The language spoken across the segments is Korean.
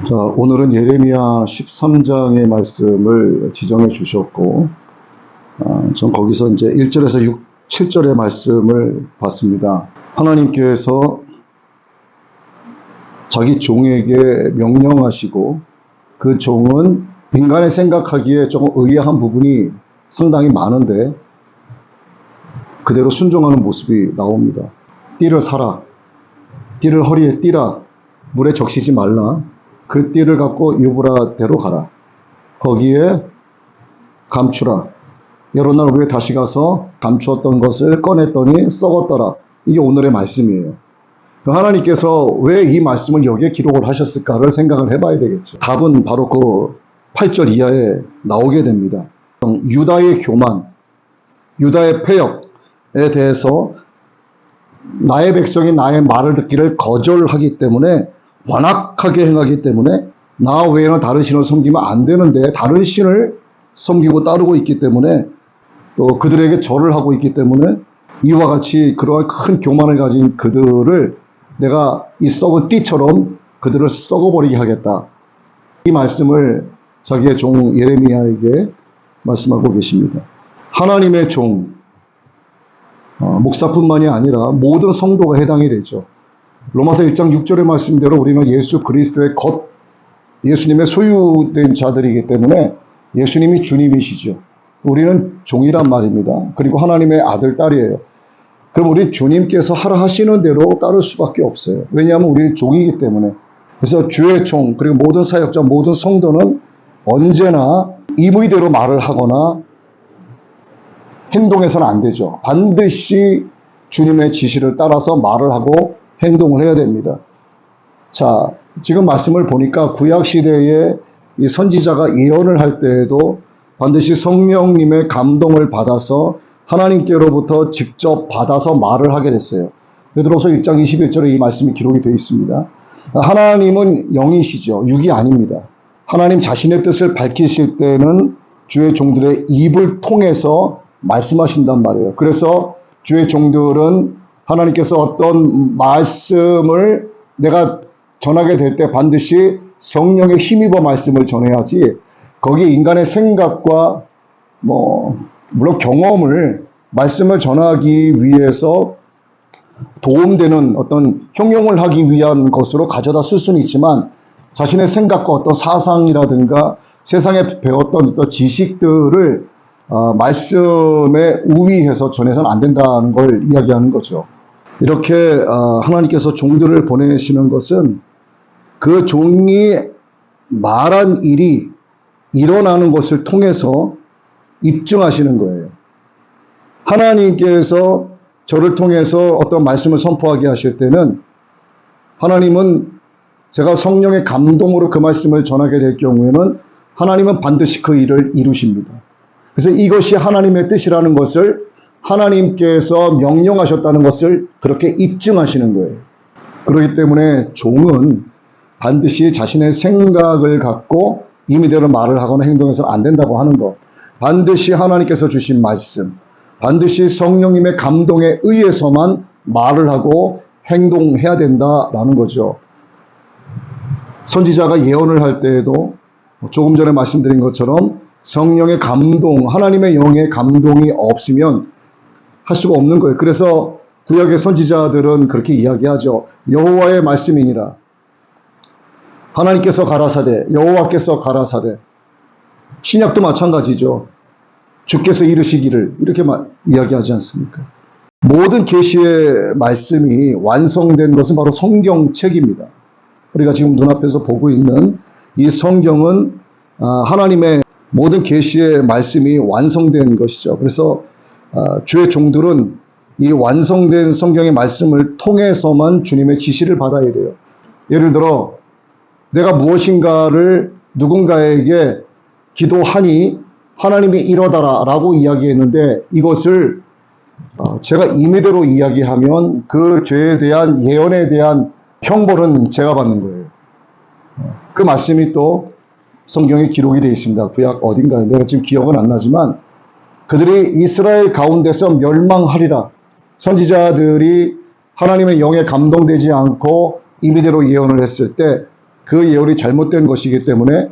자, 오늘은 예레미야 13장의 말씀을 지정해 주셨고, 전 거기서 이제 1절에서 7절의 말씀을 봤습니다. 하나님께서 자기 종에게 명령하시고, 그 종은 인간의 생각하기에 조금 의아한 부분이 상당히 많은데, 그대로 순종하는 모습이 나옵니다. 띠를 사라. 띠를 허리에 띠라. 물에 적시지 말라. 그 띠를 갖고 유브라데로 가라. 거기에 감추라. 여러 날 후에 다시 가서 감추었던 것을 꺼냈더니 썩었더라. 이게 오늘의 말씀이에요. 하나님께서 왜 이 말씀을 여기에 기록을 하셨을까를 생각을 해봐야 되겠죠. 답은 바로 그 8절 이하에 나오게 됩니다. 유다의 교만, 유다의 패역에 대해서 나의 백성이 나의 말을 듣기를 거절하기 때문에, 완악하게 행하기 때문에 나 외에는 다른 신을 섬기면 안 되는데 다른 신을 섬기고 따르고 있기 때문에, 또 그들에게 절을 하고 있기 때문에 이와 같이 그러한 큰 교만을 가진 그들을 내가 이 썩은 띠처럼 그들을 썩어버리게 하겠다. 이 말씀을 자기의 종 예레미야에게 말씀하고 계십니다. 하나님의 종, 목사뿐만이 아니라 모든 성도가 해당이 되죠. 로마서 1장 6절의 말씀대로 우리는 예수 그리스도의 것, 예수님의 소유된 자들이기 때문에 예수님이 주님이시죠. 우리는 종이란 말입니다. 그리고 하나님의 아들, 딸이에요. 그럼 우리 주님께서 하라 하시는 대로 따를 수밖에 없어요. 왜냐하면 우리는 종이기 때문에. 그래서 주의 종, 그리고 모든 사역자, 모든 성도는 언제나 임의대로 말을 하거나 행동해서는 안 되죠. 반드시 주님의 지시를 따라서 말을 하고 행동을 해야 됩니다. 자, 지금 말씀을 보니까 구약시대에 이 선지자가 예언을 할 때에도 반드시 성령님의 감동을 받아서 하나님께로부터 직접 받아서 말을 하게 됐어요. 베드로서 1장 21절에 이 말씀이 기록이 되어 있습니다. 하나님은 영이시죠. 육이 아닙니다. 하나님 자신의 뜻을 밝히실 때는 주의 종들의 입을 통해서 말씀하신단 말이에요. 그래서 주의 종들은 하나님께서 어떤 말씀을 내가 전하게 될 때 반드시 성령에 힘입어 말씀을 전해야지, 거기에 인간의 생각과 물론 경험을 말씀을 전하기 위해서 도움되는 어떤 형용을 하기 위한 것으로 가져다 쓸 수는 있지만, 자신의 생각과 어떤 사상이라든가 세상에 배웠던 어떤 지식들을 말씀에 우위해서 전해서는 안 된다는 걸 이야기하는 거죠. 이렇게 하나님께서 종들을 보내시는 것은 그 종이 말한 일이 일어나는 것을 통해서 입증하시는 거예요. 하나님께서 저를 통해서 어떤 말씀을 선포하게 하실 때는, 하나님은 제가 성령의 감동으로 그 말씀을 전하게 될 경우에는 하나님은 반드시 그 일을 이루십니다. 그래서 이것이 하나님의 뜻이라는 것을, 하나님께서 명령하셨다는 것을 그렇게 입증하시는 거예요. 그렇기 때문에 종은 반드시 자신의 생각을 갖고 임의대로 말을 하거나 행동해서는 안 된다고 하는 것, 반드시 하나님께서 주신 말씀, 반드시 성령님의 감동에 의해서만 말을 하고 행동해야 된다라는 거죠. 선지자가 예언을 할 때에도 조금 전에 말씀드린 것처럼 성령의 감동, 하나님의 영의 감동이 없으면 할 수가 없는 거예요. 그래서 구약의 선지자들은 그렇게 이야기하죠. 여호와의 말씀이니라. 하나님께서 가라사대, 여호와께서 가라사대. 신약도 마찬가지죠. 주께서 이르시기를, 이렇게 이야기하지 않습니까? 모든 계시의 말씀이 완성된 것은 바로 성경책입니다. 우리가 지금 눈앞에서 보고 있는 이 성경은 하나님의 모든 계시의 말씀이 완성된 것이죠. 그래서 주의 종들은 이 완성된 성경의 말씀을 통해서만 주님의 지시를 받아야 돼요. 예를 들어 내가 무엇인가를 누군가에게 기도하니 하나님이 이러다라 라고 이야기했는데, 이것을 제가 임의대로 이야기하면 그 죄에 대한, 예언에 대한 형벌은 제가 받는 거예요. 그 말씀이 또 성경에 기록이 되어 있습니다. 구약 어딘가에, 내가 지금 기억은 안 나지만, 그들이 이스라엘 가운데서 멸망하리라. 선지자들이 하나님의 영에 감동되지 않고 임의대로 예언을 했을 때 그 예언이 잘못된 것이기 때문에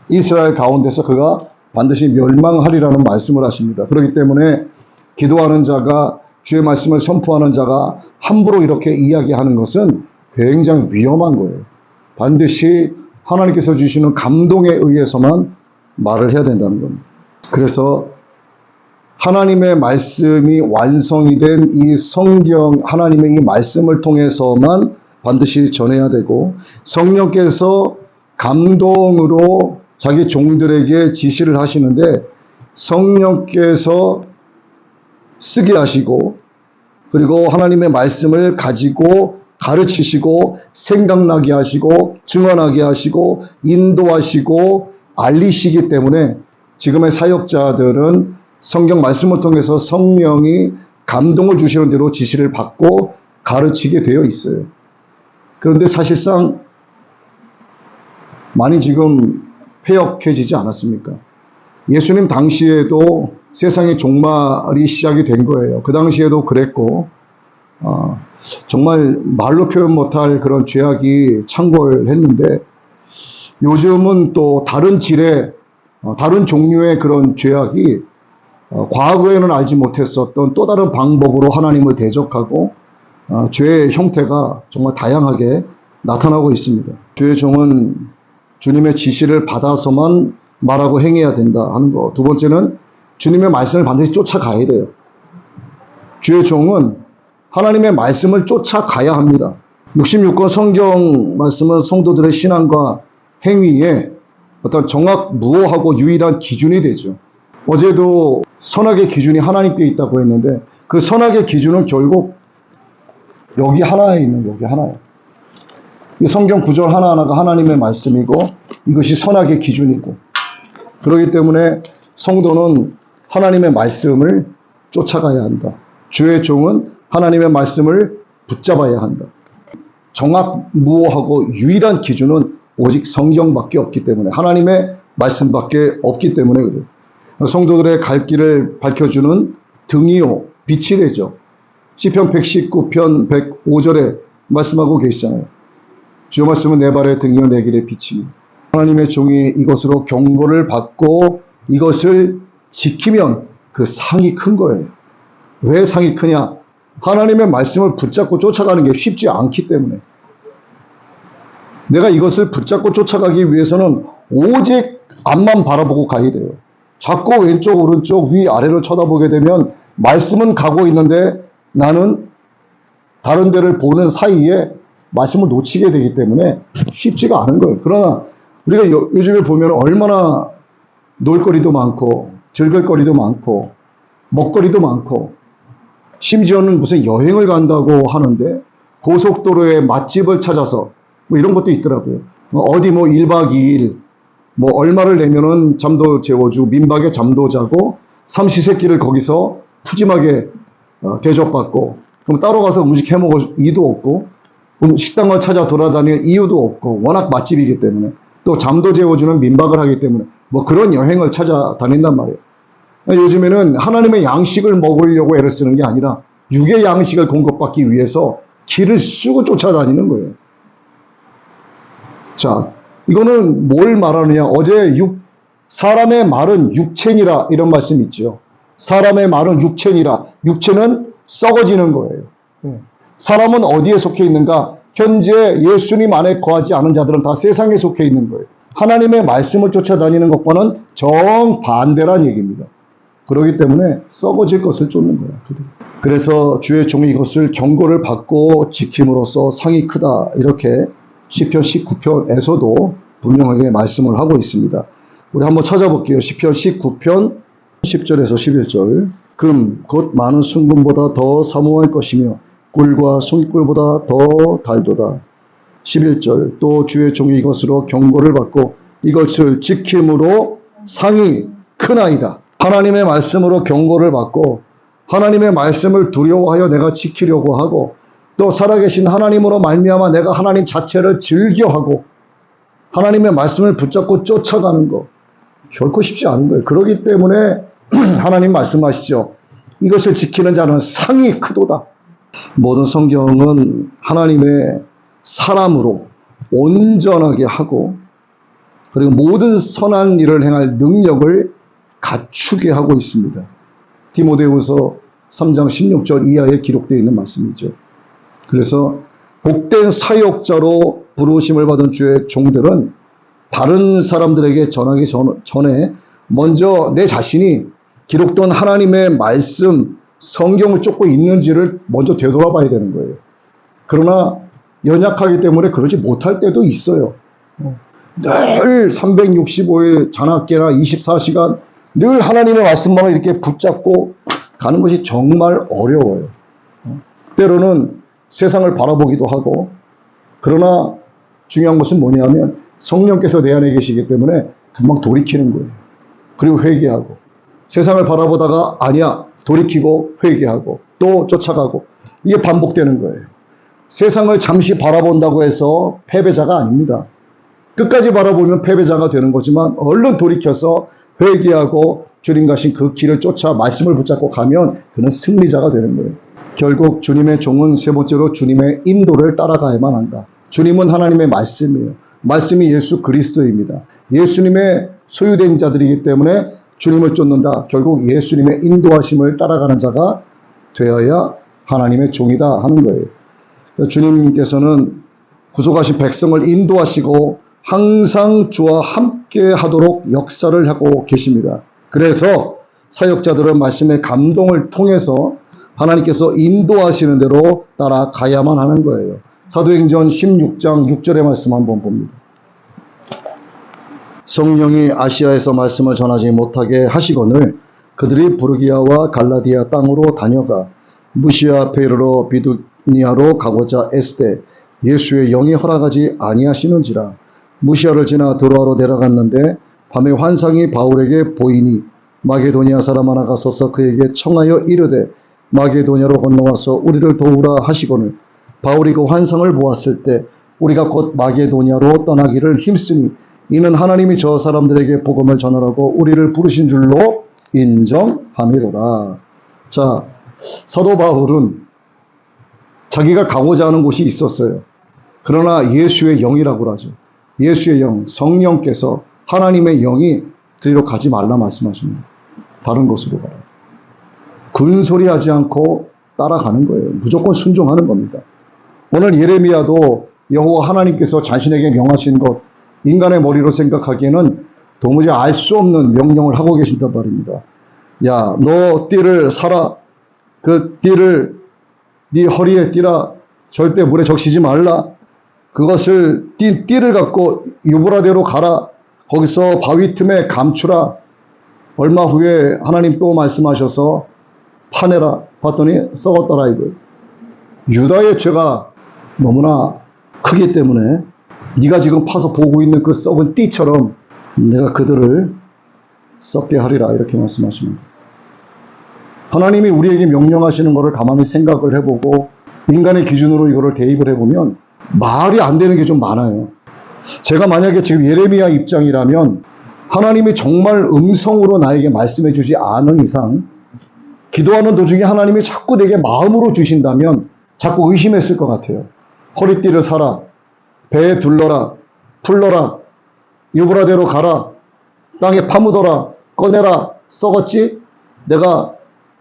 이스라엘 가운데서 그가 반드시 멸망하리라는 말씀을 하십니다. 그렇기 때문에 기도하는 자가, 주의 말씀을 선포하는 자가 함부로 이렇게 이야기하는 것은 굉장히 위험한 거예요. 반드시 하나님께서 주시는 감동에 의해서만 말을 해야 된다는 겁니다. 그래서 하나님의 말씀이 완성이 된 이 성경, 하나님의 이 말씀을 통해서만 반드시 전해야 되고, 성령께서 감동으로 자기 종들에게 지시를 하시는데 성령께서 쓰게 하시고, 그리고 하나님의 말씀을 가지고 가르치시고 생각나게 하시고 증언하게 하시고 인도하시고 알리시기 때문에 지금의 사역자들은 성경 말씀을 통해서 성령이 감동을 주시는 대로 지시를 받고 가르치게 되어 있어요. 그런데 사실상 많이 지금 폐역해지지 않았습니까? 예수님 당시에도 세상의 종말이 시작이 된 거예요. 그 당시에도 그랬고, 정말 말로 표현 못할 그런 죄악이 창궐했는데, 요즘은 또 다른 질의, 다른 종류의 그런 죄악이 과거에는 알지 못했었던 또 다른 방법으로 하나님을 대적하고 죄의 형태가 정말 다양하게 나타나고 있습니다. 주의 종은 주님의 지시를 받아서만 말하고 행해야 된다 하는 거. 두 번째는 주님의 말씀을 반드시 쫓아가야 돼요. 주의 종은 하나님의 말씀을 쫓아가야 합니다. 66권 성경 말씀은 성도들의 신앙과 행위에 어떤 정확무오하고 유일한 기준이 되죠. 어제도 선악의 기준이 하나님께 있다고 했는데 그 선악의 기준은 결국 여기 하나에 있는, 여기 하나예요. 이 성경 구절 하나하나가 하나님의 말씀이고 이것이 선악의 기준이고, 그렇기 때문에 성도는 하나님의 말씀을 쫓아가야 한다. 주의 종은 하나님의 말씀을 붙잡아야 한다. 정확무오하고 유일한 기준은 오직 성경밖에 없기 때문에, 하나님의 말씀밖에 없기 때문에 그래요. 성도들의 갈 길을 밝혀주는 등이요 빛이 되죠. 시편 119편 105절에 말씀하고 계시잖아요. 주의 말씀은 내 발의 등이요 내 길의 빛이니. 하나님의 종이 이것으로 경고를 받고 이것을 지키면 그 상이 큰 거예요. 왜 상이 크냐? 하나님의 말씀을 붙잡고 쫓아가는 게 쉽지 않기 때문에. 내가 이것을 붙잡고 쫓아가기 위해서는 오직 앞만 바라보고 가야 돼요. 자꾸 왼쪽 오른쪽 위 아래를 쳐다보게 되면 말씀은 가고 있는데 나는 다른 데를 보는 사이에 말씀을 놓치게 되기 때문에 쉽지가 않은 거예요. 그러나 우리가 요즘에 보면 얼마나 놀거리도 많고 즐길거리도 많고 먹거리도 많고, 심지어는 무슨 여행을 간다고 하는데 고속도로에 맛집을 찾아서 뭐 이런 것도 있더라고요. 어디 뭐 1박 2일 뭐 얼마를 내면은 잠도 재워주고 민박에 잠도 자고 삼시세끼를 거기서 푸짐하게 대접받고, 그럼 따로 가서 음식 해먹을 이유도 없고 식당을 찾아 돌아다닐 이유도 없고 워낙 맛집이기 때문에, 또 잠도 재워주는 민박을 하기 때문에 뭐 그런 여행을 찾아다닌단 말이에요. 요즘에는 하나님의 양식을 먹으려고 애를 쓰는 게 아니라 육의 양식을 공급받기 위해서 길을 쓰고 쫓아다니는 거예요. 자, 이거는 뭘 말하느냐? 어제 사람의 말은 육체니라 이런 말씀이 있죠. 사람의 말은 육체니라. 육체는 썩어지는 거예요. 사람은 어디에 속해 있는가? 현재 예수님 안에 거하지 않은 자들은 다 세상에 속해 있는 거예요. 하나님의 말씀을 쫓아다니는 것과는 정반대란 얘기입니다. 그렇기 때문에 썩어질 것을 쫓는 거예요. 그래서 주의 종이 이것을 경고를 받고 지킴으로써 상이 크다, 이렇게 시편 19편에서도 분명하게 말씀을 하고 있습니다. 우리 한번 찾아볼게요. 시편 19편 10절에서 11절. 금 곧 많은 순금보다 더 사모할 것이며 꿀과 송이꿀보다 더 달도다. 11절. 또 주의 종이 이것으로 경고를 받고 이것을 지킴으로 상이 크나이다. 하나님의 말씀으로 경고를 받고 하나님의 말씀을 두려워하여 내가 지키려고 하고, 또 살아계신 하나님으로 말미암아 내가 하나님 자체를 즐겨하고 하나님의 말씀을 붙잡고 쫓아가는 것, 결코 쉽지 않은 거예요. 그렇기 때문에 하나님 말씀하시죠. 이것을 지키는 자는 상이 크도다. 모든 성경은 하나님의 사람으로 온전하게 하고 그리고 모든 선한 일을 행할 능력을 갖추게 하고 있습니다. 디모데후서 3장 16절 이하에 기록되어 있는 말씀이죠. 그래서 복된 사역자로 부르심을 받은 주의 종들은 다른 사람들에게 전하기 전에 먼저 내 자신이 기록된 하나님의 말씀, 성경을 쫓고 있는지를 먼저 되돌아봐야 되는 거예요. 그러나 연약하기 때문에 그러지 못할 때도 있어요. 늘 365일 잔학계나 24시간 늘 하나님의 말씀만을 이렇게 붙잡고 가는 것이 정말 어려워요. 때로는 세상을 바라보기도 하고, 그러나 중요한 것은 뭐냐면 성령께서 내 안에 계시기 때문에 금방 돌이키는 거예요. 그리고 회개하고, 세상을 바라보다가 아니야 돌이키고 회개하고 또 쫓아가고, 이게 반복되는 거예요. 세상을 잠시 바라본다고 해서 패배자가 아닙니다. 끝까지 바라보면 패배자가 되는 거지만 얼른 돌이켜서 회개하고 주님 가신 그 길을 쫓아 말씀을 붙잡고 가면 그는 승리자가 되는 거예요. 결국 주님의 종은 세 번째로 주님의 인도를 따라가야만 한다. 주님은 하나님의 말씀이에요. 말씀이 예수 그리스도입니다. 예수님의 소유된 자들이기 때문에 주님을 쫓는다. 결국 예수님의 인도하심을 따라가는 자가 되어야 하나님의 종이다 하는 거예요. 주님께서는 구속하신 백성을 인도하시고 항상 주와 함께 하도록 역사를 하고 계십니다. 그래서 사역자들은 말씀의 감동을 통해서 하나님께서 인도하시는 대로 따라가야만 하는 거예요. 사도행전 16장 6절의 말씀 한번 봅니다. 성령이 아시아에서 말씀을 전하지 못하게 하시거늘 그들이 부르기아와 갈라디아 땅으로 다녀가 무시아 베르로 비두니아로 가고자 애쓰되 예수의 영이 허락하지 아니하시는지라. 무시아를 지나 드로아로 내려갔는데 밤에 환상이 바울에게 보이니 마게도니아 사람 하나가 서서 그에게 청하여 이르되 마게도니아로 건너와서 우리를 도우라 하시거늘 바울이 그 환상을 보았을 때 우리가 곧 마게도니아로 떠나기를 힘쓰니 이는 하나님이 저 사람들에게 복음을 전하라고 우리를 부르신 줄로 인정함이로라. 자, 사도 바울은 자기가 가고자 하는 곳이 있었어요. 그러나 예수의 영이라고 하죠. 예수의 영, 성령께서 하나님의 영이 그리로 가지 말라 말씀하십니다. 다른 곳으로 가라. 군소리하지 않고 따라가는 거예요. 무조건 순종하는 겁니다. 오늘 예레미야도 여호와 하나님께서 자신에게 명하신 것, 인간의 머리로 생각하기에는 도무지 알 수 없는 명령을 하고 계신단 말입니다. 야, 너 띠를 사라. 그 띠를 네 허리에 띠라. 절대 물에 적시지 말라. 그것을 띠를 갖고 유브라데로 가라. 거기서 바위 틈에 감추라. 얼마 후에 하나님 또 말씀하셔서 파내라. 봤더니 썩었더라 이거. 유다의 죄가 너무나 크기 때문에 네가 지금 파서 보고 있는 그 썩은 띠처럼 내가 그들을 썩게 하리라 이렇게 말씀하십니다. 하나님이 우리에게 명령하시는 것을 가만히 생각을 해보고 인간의 기준으로 이거를 대입을 해보면 말이 안 되는 게 좀 많아요. 제가 만약에 지금 예레미야 입장이라면 하나님이 정말 음성으로 나에게 말씀해 주지 않은 이상 기도하는 도중에 하나님이 자꾸 내게 마음으로 주신다면 자꾸 의심했을 것 같아요. 허리띠를 사라. 배에 둘러라. 풀러라. 유브라데로 가라. 땅에 파묻어라. 꺼내라. 썩었지? 내가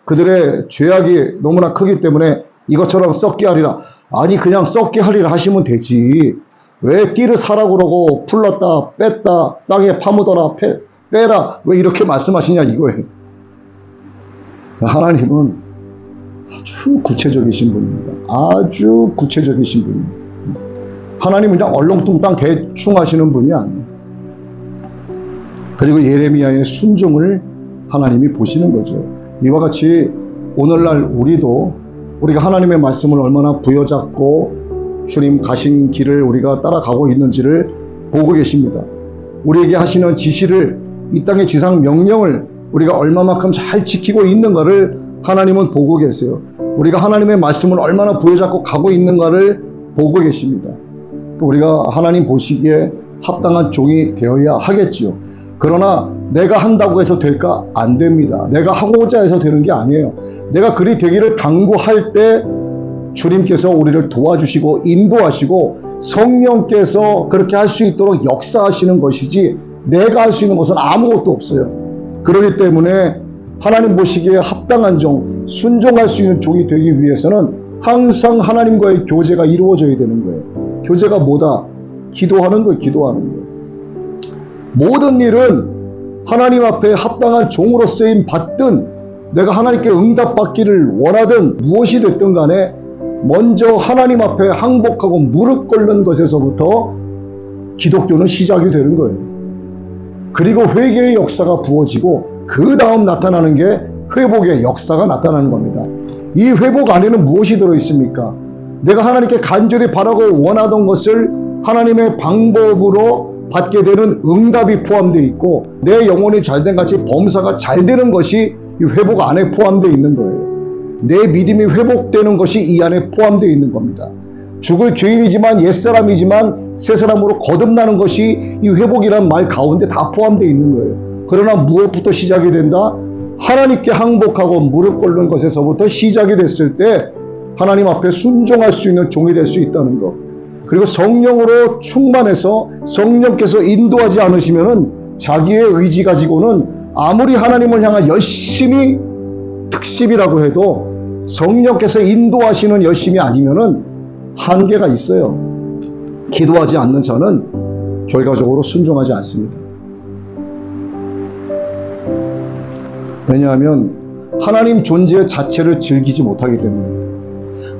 그들의 죄악이 너무나 크기 때문에 이것처럼 썩게 하리라. 아니 그냥 썩게 하리라 하시면 되지. 왜 띠를 사라고 그러고 풀렀다 뺐다 땅에 파묻어라 빼라 왜 이렇게 말씀하시냐 이거예요. 하나님은 아주 구체적이신 분입니다. 아주 구체적이신 분입니다. 하나님은 그냥 얼렁뚱땅 대충 하시는 분이 아니에요. 그리고 예레미야의 순종을 하나님이 보시는 거죠. 이와 같이 오늘날 우리가 하나님의 말씀을 얼마나 부여잡고 주님 가신 길을 우리가 따라가고 있는지를 보고 계십니다. 우리에게 하시는 지시를, 이 땅의 지상 명령을 우리가 얼마만큼 잘 지키고 있는가를 하나님은 보고 계세요. 우리가 하나님의 말씀을 얼마나 부여잡고 가고 있는가를 보고 계십니다. 우리가 하나님 보시기에 합당한 종이 되어야 하겠지요. 그러나 내가 한다고 해서 될까? 안 됩니다. 내가 하고자 해서 되는 게 아니에요. 내가 그리 되기를 당부할 때 주님께서 우리를 도와주시고 인도하시고 성령께서 그렇게 할 수 있도록 역사하시는 것이지 내가 할 수 있는 것은 아무것도 없어요. 그렇기 때문에 하나님 보시기에 합당한 종, 순종할 수 있는 종이 되기 위해서는 항상 하나님과의 교제가 이루어져야 되는 거예요. 교제가 뭐다? 기도하는 거예요. 기도하는 거예요. 모든 일은 하나님 앞에 합당한 종으로 쓰임 받든 내가 하나님께 응답받기를 원하든 무엇이 됐든 간에 먼저 하나님 앞에 항복하고 무릎 꿇는 것에서부터 기독교는 시작이 되는 거예요. 그리고 회개의 역사가 부어지고 그 다음 나타나는 게 회복의 역사가 나타나는 겁니다. 이 회복 안에는 무엇이 들어있습니까? 내가 하나님께 간절히 바라고 원하던 것을 하나님의 방법으로 받게 되는 응답이 포함되어 있고 내 영혼이 잘된 같이 범사가 잘 되는 것이 이 회복 안에 포함되어 있는 거예요. 내 믿음이 회복되는 것이 이 안에 포함되어 있는 겁니다. 죽을 죄인이지만 옛사람이지만 새사람으로 거듭나는 것이 이 회복이라는 말 가운데 다 포함되어 있는 거예요. 그러나 무엇부터 시작이 된다? 하나님께 항복하고 무릎 꿇는 것에서부터 시작이 됐을 때 하나님 앞에 순종할 수 있는 종이 될 수 있다는 것. 그리고 성령으로 충만해서 성령께서 인도하지 않으시면은 자기의 의지 가지고는 아무리 하나님을 향한 열심히 특십이라고 해도 성령께서 인도하시는 열심이 아니면은 한계가 있어요. 기도하지 않는 자는 결과적으로 순종하지 않습니다. 왜냐하면 하나님 존재 자체를 즐기지 못하기 때문에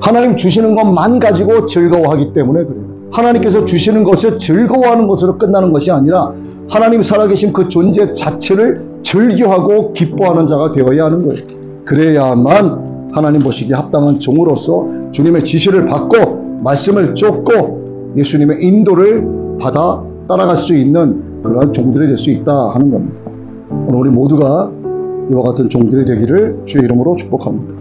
하나님 주시는 것만 가지고 즐거워하기 때문에 그래요. 하나님께서 주시는 것을 즐거워하는 것으로 끝나는 것이 아니라 하나님 살아계신 그 존재 자체를 즐겨하고 기뻐하는 자가 되어야 하는 거예요. 그래야만 하나님 보시기에 합당한 종으로서 주님의 지시를 받고 말씀을 쫓고 예수님의 인도를 받아 따라갈 수 있는 그러한 종들이 될 수 있다 하는 겁니다. 오늘 우리 모두가 이와 같은 종들이 되기를 주의 이름으로 축복합니다.